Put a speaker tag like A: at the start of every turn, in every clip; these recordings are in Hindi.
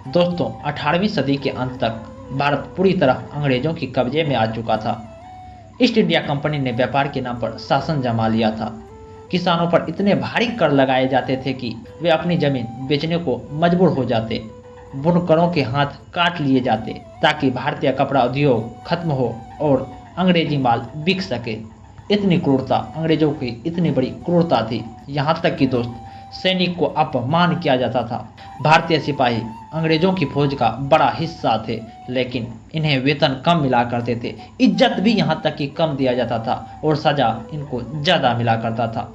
A: दोस्तों 18वीं सदी के अंत तक भारत पूरी तरह अंग्रेजों की कब्जे में आ चुका था। ईस्ट इंडिया कंपनी ने व्यापार के नाम पर शासन जमा लिया था। किसानों पर इतने भारी कर लगाए जाते थे कि वे अपनी जमीन बेचने को मजबूर हो जाते। बुनकरों के हाथ काट लिए जाते ताकि भारतीय कपड़ा उद्योग खत्म हो और अंग्रेजी माल बिक सके। इतनी क्रूरता, अंग्रेजों की इतनी बड़ी क्रूरता थी, यहाँ तक कि दोस्त सैनिक को अपमान किया जाता था। भारतीय सिपाही अंग्रेजों की फौज का बड़ा हिस्सा थे, लेकिन इन्हें वेतन कम मिला करते थे। इज्जत भी यहाँ तक कि कम दिया जाता था और सजा इनको ज़्यादा मिला करता था।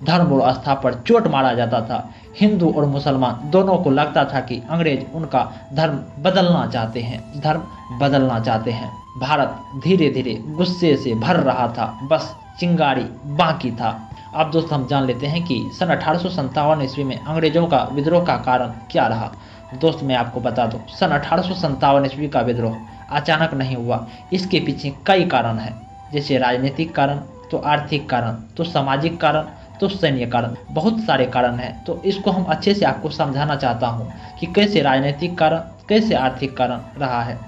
A: धर्म और आस्था पर चोट मारा जाता था। हिंदू और मुसलमान दोनों को लगता था कि अंग्रेज उनका धर्म बदलना चाहते हैं। भारत धीरे धीरे गुस्से से भर रहा था, बस चिंगारी बाकी था। अब दोस्त हम जान लेते हैं कि सन 1857 ईस्वी में अंग्रेजों का विद्रोह का कारण क्या रहा। दोस्त मैं आपको बता दूं, सन 1857 ईस्वी का विद्रोह अचानक नहीं हुआ। इसके पीछे कई कारण हैं, जैसे राजनीतिक कारण, तो आर्थिक कारण, तो सामाजिक कारण, तो सैन्य कारण। बहुत सारे कारण हैं, तो इसको हम अच्छे से आपको समझाना चाहता हूँ कि कैसे राजनीतिक कारण, कैसे आर्थिक कारण रहा है।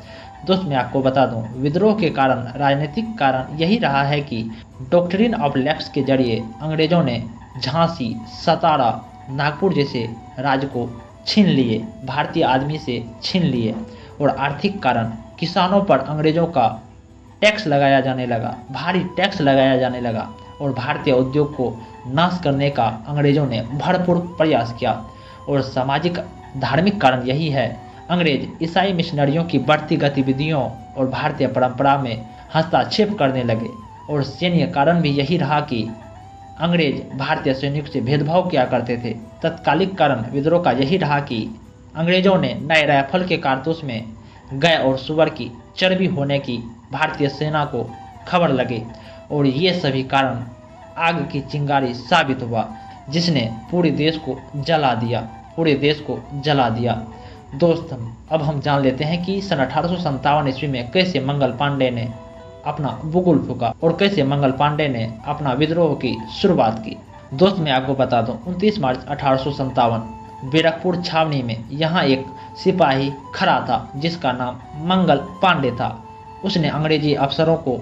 A: दोस्त मैं आपको बता दूं, विद्रोह के कारण राजनीतिक कारण यही रहा है कि डॉक्ट्रिन ऑफ लैप्स के जरिए अंग्रेजों ने झांसी, सतारा, नागपुर जैसे राज्य को छीन लिए, भारतीय आदमी से छीन लिए। और आर्थिक कारण, किसानों पर अंग्रेजों का टैक्स लगाया जाने लगा, भारी टैक्स लगाया जाने लगा और भारतीय उद्योग को नाश करने का अंग्रेजों ने भरपूर प्रयास किया। और सामाजिक धार्मिक कारण यही है, अंग्रेज ईसाई मिशनरियों की बढ़ती गतिविधियों और भारतीय परंपरा में हस्तक्षेप करने लगे। और सैन्य कारण भी यही रहा कि अंग्रेज भारतीय सैनिकों से भेदभाव किया करते थे। तत्कालिक कारण विद्रोह का यही रहा कि अंग्रेजों ने नए राइफल के कारतूस में गाय और सुअर की चर्बी होने की भारतीय सेना को खबर लगी और ये सभी कारण आग की चिंगारी साबित हुआ, जिसने पूरे देश को जला दिया। दोस्त अब हम जान लेते हैं कि सन 1857 ईस्वी में कैसे मंगल पांडे ने अपना बुगुल फूका और कैसे मंगल पांडे ने अपना विद्रोह की शुरुआत की। दोस्त मैं आपको बता दूं, 29 मार्च 1857 बैरकपुर छावनी में यहाँ एक सिपाही खड़ा था जिसका नाम मंगल पांडे था। उसने अंग्रेजी अफसरों पर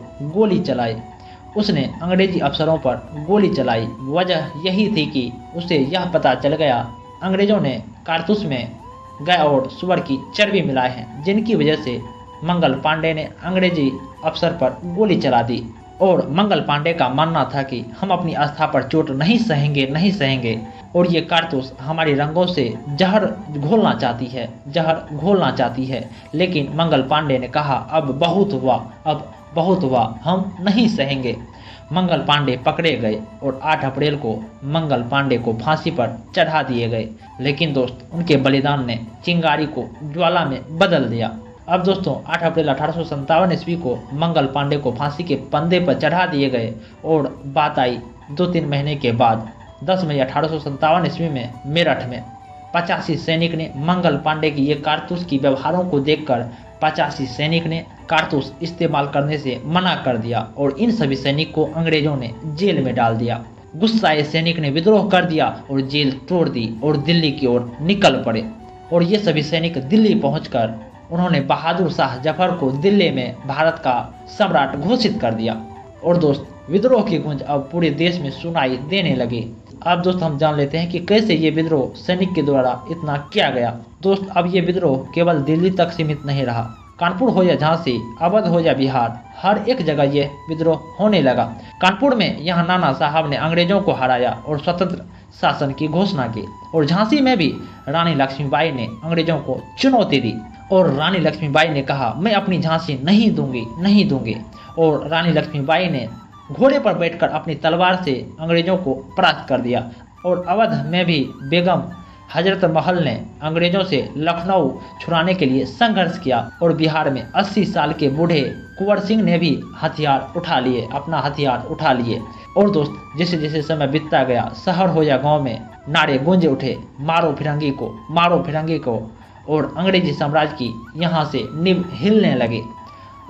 A: गोली चलाई। वजह यही थी कि उसे यह पता चल गया अंग्रेजों ने कारतूस में गाय और सुअर की चर्बी मिलाए हैं, जिनकी वजह से मंगल पांडे ने अंग्रेजी अफसर पर गोली चला दी। और मंगल पांडे का मानना था कि हम अपनी आस्था पर चोट नहीं सहेंगे और ये कारतूस हमारी रंगों से जहर घोलना चाहती है। लेकिन मंगल पांडे ने कहा अब बहुत हुआ, हम नहीं सहेंगे। मंगल पांडे पकड़े गए और 8 अप्रैल को मंगल पांडे को फांसी पर चढ़ा दिए गए। लेकिन दोस्त उनके बलिदान ने चिंगारी को ज्वाला में बदल दिया। अब दोस्तों 8 अप्रैल 1857 ईस्वी को मंगल पांडे को फांसी के फंदे पर चढ़ा दिए गए और बात आई 2-3 महीने के बाद 10 मई 1857 ईस्वी में मेरठ में 85 सैनिक ने मंगल पांडे की ये कारतूस की व्यवहारों को देखकर 85 सैनिक ने कारतूस इस्तेमाल करने से मना कर दिया और इन सभी सैनिक को अंग्रेजों ने जेल में डाल दिया। गुस्साए सैनिक ने विद्रोह कर दिया और जेल तोड़ दी और दिल्ली की ओर निकल पड़े। और ये सभी सैनिक दिल्ली पहुंचकर उन्होंने बहादुर शाह जफर को दिल्ली में भारत का सम्राट घोषित कर दिया। और दोस्त विद्रोह की गूंज अब पूरे देश में सुनाई देने लगी। अब दोस्त हम जान लेते हैं कि कैसे ये विद्रोह सैनिक के द्वारा इतना किया गया। दोस्त अब ये विद्रोह केवल दिल्ली तक सीमित नहीं रहा, कानपुर हो या झांसी, अवध हो या बिहार, हर एक जगह ये विद्रोह होने लगा। कानपुर में यहाँ नाना साहब ने अंग्रेजों को हराया और स्वतंत्र शासन की घोषणा की। और झांसी में भी रानी लक्ष्मीबाई ने अंग्रेजों को चुनौती दी और रानी लक्ष्मीबाई ने कहा मैं अपनी झांसी नहीं दूंगी। और रानी लक्ष्मीबाई ने घोड़े पर बैठकर अपनी तलवार से अंग्रेजों को परास्त कर दिया। और अवध में भी बेगम हजरत महल ने अंग्रेजों से लखनऊ छुड़ाने के लिए संघर्ष किया। और बिहार में 80 साल के बूढ़े कुंवर सिंह ने भी अपना हथियार उठा लिए। और दोस्त जैसे जैसे समय बीतता गया, शहर हो या गांव में नारे गूंज उठे, मारो फिरंगी को और अंग्रेजी साम्राज्य की यहाँ से नींव हिलने लगे।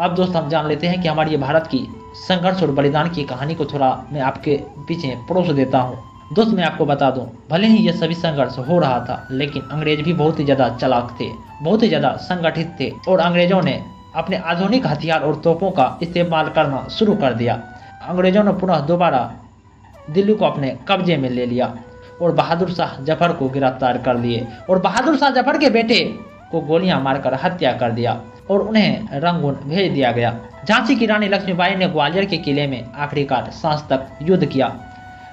A: अब दोस्त हम जान लेते हैं कि हमारी ये भारत की संघर्ष और बलिदान की कहानी को थोड़ा मैं आपके पीछे परोस देता हूँ। दोस्त मैं आपको बता दूं, भले ही ये सभी संघर्ष हो रहा था, लेकिन अंग्रेज भी बहुत ही ज़्यादा चालाक थे, बहुत ही ज़्यादा संगठित थे और अंग्रेजों ने अपने आधुनिक हथियार और तोपों का इस्तेमाल करना शुरू कर दिया। अंग्रेजों ने पुनः दोबारा दिल्ली को अपने कब्जे में ले लिया और बहादुर शाह जफर को गिरफ्तार कर लिए और बहादुर शाह जफर के बेटे को गोलियां मारकर हत्या कर दिया और उन्हें रंगून भेज दिया गया। झांसी की रानी लक्ष्मीबाई ने ग्वालियर के किले में आखिरकार सांस तक युद्ध किया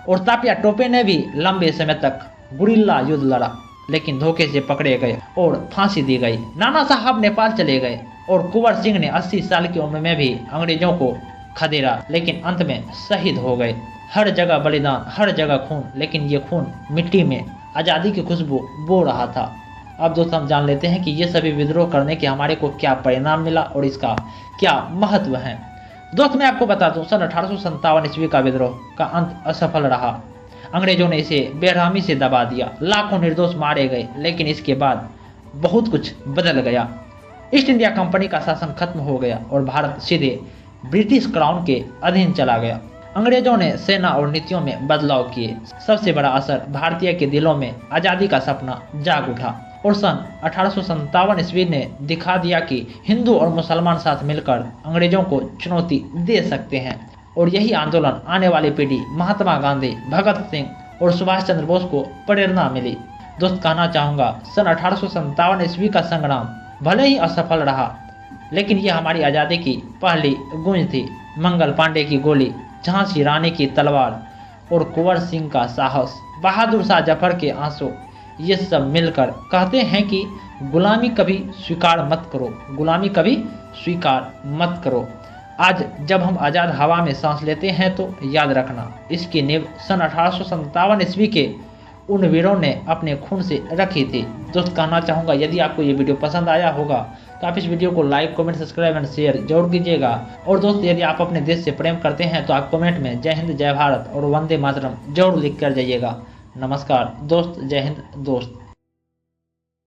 A: और तात्या टोपे ने भी लंबे समय तक गुरिल्ला युद्ध लड़ा, लेकिन धोखे से पकड़े गए और फांसी दी गई। नाना साहब नेपाल चले गए और कुंवर सिंह ने 80 साल की उम्र में भी अंग्रेजों को खदेड़ा, लेकिन अंत में शहीद हो गए। हर जगह बलिदान, हर जगह खून, लेकिन ये खून मिट्टी में आज़ादी की खुशबू बो रहा था। अब दोस्तों हम जान लेते हैं कि ये सभी विद्रोह करने के हमारे को क्या परिणाम मिला और इसका क्या महत्व है। दोस्त मैं आपको बता दूं, सन 1857 ईस्वी का विद्रोह का अंत असफल रहा। अंग्रेजों ने इसे बेरहमी से दबा दिया, लाखों निर्दोष मारे गए, लेकिन इसके बाद बहुत कुछ बदल गया। ईस्ट इंडिया कंपनी का शासन खत्म हो गया और भारत सीधे ब्रिटिश क्राउन के अधीन चला गया। अंग्रेजों ने सेना और नीतियों में बदलाव किए। सबसे बड़ा असर भारतीय के दिलों में आज़ादी का सपना जाग उठा और सन 1857 ईस्वी ने दिखा दिया कि हिंदू और मुसलमान साथ मिलकर अंग्रेजों को चुनौती दे सकते हैं। और यही आंदोलन आने वाली पीढ़ी महात्मा गांधी, भगत सिंह और सुभाष चंद्र बोस को प्रेरणा मिली। दोस्त कहना चाहूँगा, सन 1857 ईस्वी का संग्राम भले ही असफल रहा, लेकिन यह हमारी आज़ादी की पहली गूंज थी। मंगल पांडे की गोली, झांसी रानी की तलवार और कुंवर सिंह का साहस, बहादुर शाह जफर के आंसू, ये सब मिलकर कहते हैं कि गुलामी कभी स्वीकार मत करो, गुलामी कभी स्वीकार मत करो। आज जब हम आज़ाद हवा में सांस लेते हैं तो याद रखना, इसकी नींव सन 1857 ईस्वी के उन वीरों ने अपने खून से रखी थी। दोस्त कहना चाहूँगा, यदि आपको ये वीडियो पसंद आया होगा तो आप इस वीडियो को like, comment, subscribe and share जरूर कीजिएगा। और दोस्त यदि आप अपने देश से प्रेम करते हैं तो आप कमेंट में जय हिंद, जय भारत और वंदे मातरम जरूर लिख कर जाइएगा। नमस्कार दोस्त, जय हिंद दोस्त।